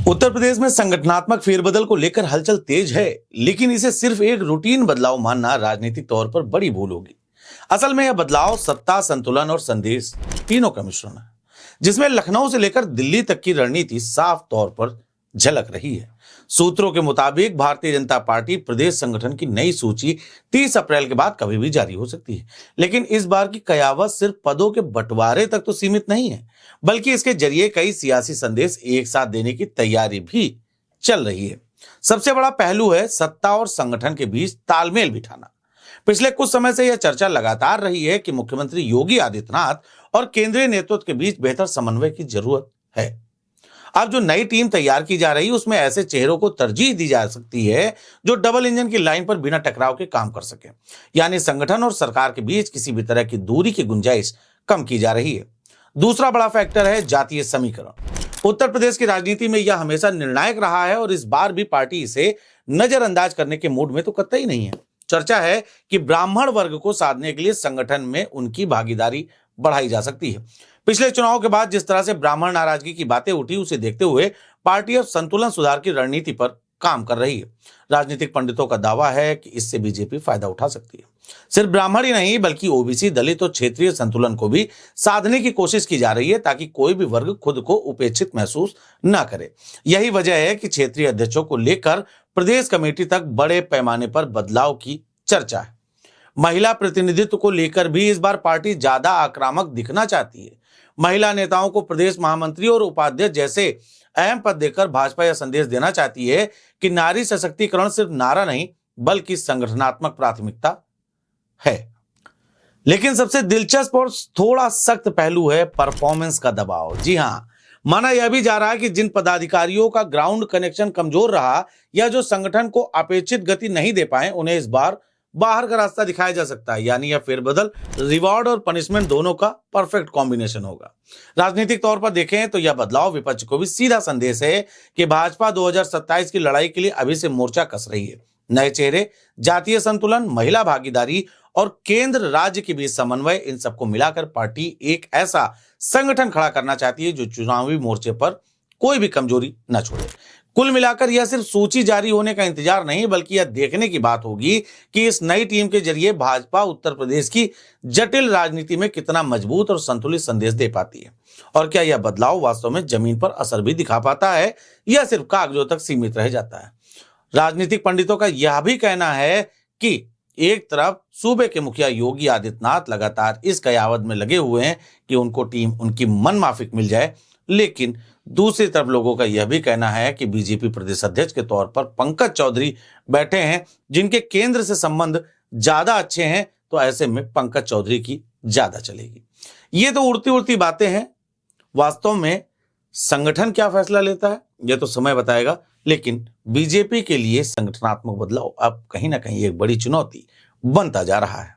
उत्तर प्रदेश में संगठनात्मक फेरबदल को लेकर हलचल तेज है, लेकिन इसे सिर्फ एक रूटीन बदलाव मानना राजनीतिक तौर पर बड़ी भूल होगी। असल में यह बदलाव सत्ता, संतुलन और संदेश तीनों का मिश्रण है, जिसमें लखनऊ से लेकर दिल्ली तक की रणनीति साफ तौर पर झलक रही है। सूत्रों के मुताबिक भारतीय जनता पार्टी प्रदेश संगठन की नई सूची 30 अप्रैल के बाद कभी भी जारी हो सकती है, लेकिन इस बार की कयावत सिर्फ पदों के बंटवारे तक तो सीमित नहीं है, बल्कि इसके जरिए कई सियासी संदेश एक साथ देने की तैयारी भी चल रही है। सबसे बड़ा पहलू है सत्ता और संगठन के बीच तालमेल बिठाना। पिछले कुछ समय से यह चर्चा लगातार रही है कि मुख्यमंत्री योगी आदित्यनाथ और केंद्रीय नेतृत्व के बीच बेहतर समन्वय की जरूरत है। अब जो नई टीम तैयार की जा रही है उसमें ऐसे चेहरों को तरजीह दी जा सकती है जो डबल इंजन की लाइन पर बिना टकराव के काम कर सके, यानी संगठन और सरकार के बीच किसी भी तरह की दूरी की गुंजाइश कम की जा रही है। दूसरा बड़ा फैक्टर है जातीय समीकरण। उत्तर प्रदेश की राजनीति में यह हमेशा निर्णायक रहा है और इस बार भी पार्टी इसे नजरअंदाज करने के मूड में तो कतई नहीं है। चर्चा है कि ब्राह्मण वर्ग को साधने के लिए संगठन में उनकी भागीदारी बढ़ाई जा सकती है। पिछले चुनाव के बाद जिस तरह से ब्राह्मण नाराजगी की बातें उठी, उसे देखते हुए पार्टी अब संतुलन सुधार की रणनीति पर काम कर रही है। राजनीतिक पंडितों का दावा है कि इससे बीजेपी फायदा उठा सकती है। सिर्फ ब्राह्मण ही नहीं बल्कि ओबीसी, दलित और क्षेत्रीय संतुलन को भी साधने की कोशिश की जा रही है, ताकि कोई भी वर्ग खुद को उपेक्षित महसूस न करे। यही वजह है कि क्षेत्रीय अध्यक्षों को लेकर प्रदेश कमेटी तक बड़े पैमाने पर बदलाव की चर्चा है। महिला प्रतिनिधित्व को लेकर भी इस बार पार्टी ज्यादा आक्रामक दिखना चाहती है। महिला नेताओं को प्रदेश महामंत्री और उपाध्यक्ष जैसे अहम पद देकर भाजपा यह संदेश देना चाहती है कि नारी सशक्तिकरण सिर्फ नारा नहीं बल्कि संगठनात्मक प्राथमिकता है। लेकिन सबसे दिलचस्प और थोड़ा सख्त पहलू है परफॉर्मेंस का दबाव। जी हां, माना यह भी जा रहा है कि जिन पदाधिकारियों का ग्राउंड कनेक्शन कमजोर रहा या जो संगठन को अपेक्षित गति नहीं दे पाए, उन्हें इस बार बाहर का रास्ता दिखाया जा सकता है। यानी यह फेरबदल रिवॉर्ड और पनिशमेंट दोनों का परफेक्ट कॉम्बिनेशन होगा। राजनीतिक तौर पर देखें तो यह बदलाव विपक्ष को भी सीधा संदेश है कि भाजपा 2027 की लड़ाई के लिए अभी से मोर्चा कस रही है। नए चेहरे, जातीय संतुलन, महिला भागीदारी और केंद्र राज्य के बीच समन्वय, इन सबको मिलाकर पार्टी एक ऐसा संगठन खड़ा करना चाहती है जो चुनावी मोर्चे पर कोई भी कमजोरी न छोड़े। कुल मिलाकर यह सिर्फ सूची जारी होने का इंतजार नहीं बल्कि यह देखने की बात होगी कि इस नई टीम के जरिए भाजपा उत्तर प्रदेश की जटिल राजनीति में कितना मजबूत और संतुलित संदेश दे पाती है, और क्या यह बदलाव वास्तव में जमीन पर असर भी दिखा पाता है या सिर्फ कागजों तक सीमित रह जाता है। राजनीतिक पंडितों का यह भी कहना है कि एक तरफ सूबे के मुखिया योगी आदित्यनाथ लगातार इस कयावत में लगे हुए हैं कि उनको टीम उनकी मनमाफिक मिल जाए, लेकिन दूसरी तरफ लोगों का यह भी कहना है कि बीजेपी प्रदेश अध्यक्ष के तौर पर पंकज चौधरी बैठे हैं, जिनके केंद्र से संबंध ज्यादा अच्छे हैं, तो ऐसे में पंकज चौधरी की ज्यादा चलेगी। ये तो उड़ती उड़ती बातें हैं। वास्तव में संगठन क्या फैसला लेता है यह तो समय बताएगा, लेकिन बीजेपी के लिए संगठनात्मक बदलाव अब कहीं ना कहीं एक बड़ी चुनौती बनता जा रहा है।